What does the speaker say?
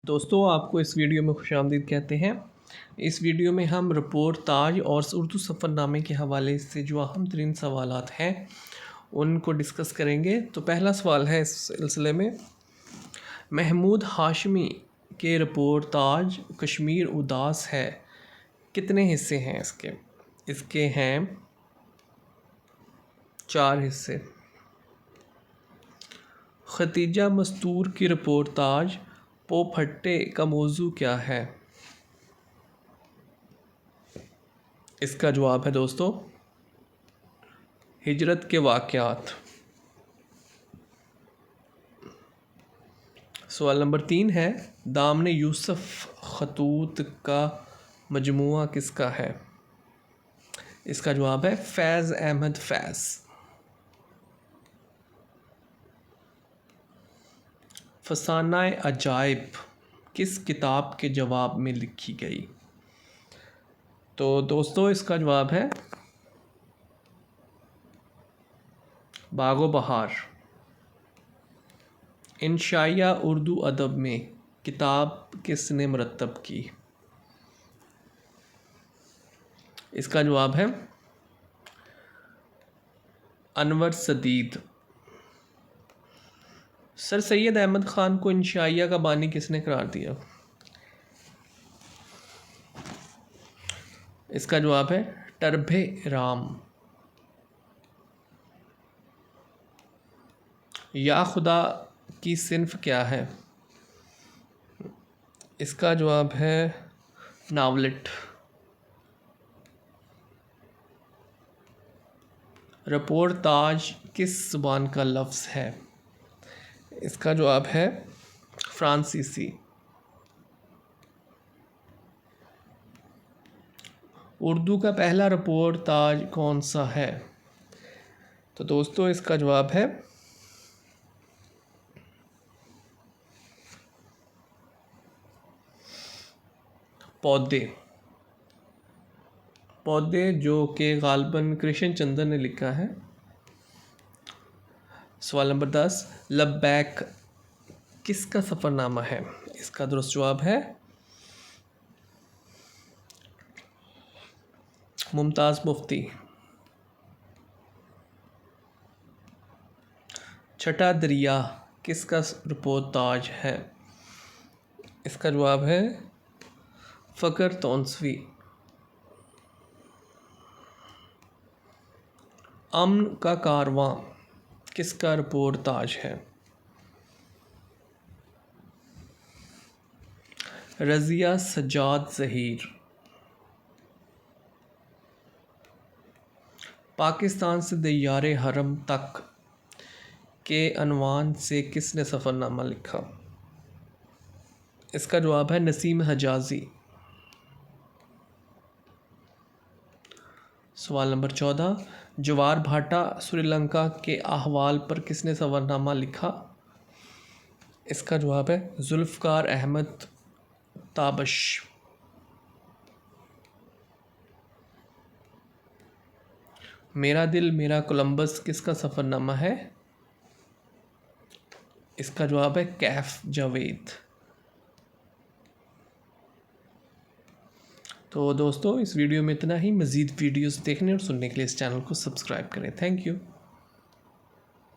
दोस्तों आपको इस वीडियो में खुशामदीद कहते हैं। इस वीडियो में हम रिपोर्ट ताज और उर्दू सफ़रनामे के हवाले से जो अहम तरीन सवालात हैं उनको डिस्कस करेंगे। तो पहला सवाल है इस सिलसिले में, महमूद हाशमी के रिपोर्ट ताज कश्मीर उदास है कितने हिस्से हैं इसके? इसके हैं 4 हिस्से। खतीजा मस्तूर की रिपोर्ट ताज पोफट्टे का मौजू क्या है? इसका जवाब है दोस्तों हिजरत के वाक़यात। सवाल नंबर 3 है, दामने यूसुफ खतूत का मजमुआ किसका है? इसका जवाब है फैज़ अहमद फैज़। फसानाए अजाइब किस किताब के जवाब में लिखी गई? तो दोस्तों इसका जवाब है बागो बहार। इंशाइया उर्दू अदब में किताब किसने मरतब की? इसका जवाब है अनवर सदीद। सर सैयद अहमद ख़ान को इंशाइया का बानी किसने करार दिया? इसका जवाब है टरभे राम। या खुदा की सिन्फ क्या है? इसका जवाब है नावलेट। रिपोर्ट ताज किस ज़ुबान का लफ्ज़ है? इसका जवाब है फ्रांसीसी। उर्दू का पहला रिपोर्ट ताज कौन सा है? तो दोस्तों इसका जवाब है पौधे। पौधे जो कि गालिबन कृष्ण चंद्र ने लिखा है। सवाल नंबर 10, लब्बैक किसका सफ़रनामा है? इसका दुरुस्त जवाब है मुमताज़ मुफ्ती। छठा दरिया किसका रिपोर्ट ताज है? इसका जवाब है फ़कर तौनसवी। अमन का कारवां किसका रिपोर्ट ताज है? रज़िया सज्जाद ज़हीर। पाकिस्तान से दरियाए हरम तक के अनवान से किसने सफ़रनामा लिखा? इसका जवाब है नसीम हजाजी। सवाल नंबर 14, जवार भाटा श्रीलंका के अहवाल पर किसने सफ़रनामा लिखा? इसका जवाब है जुल्फ़कार अहमद ताबश। मेरा दिल मेरा कोलंबस किसका सफ़रनामा है? इसका जवाब है कैफ जावेद। तो दोस्तों इस वीडियो में इतना ही। मज़ीद वीडियोस देखने और सुनने के लिए इस चैनल को सब्सक्राइब करें। Thank you.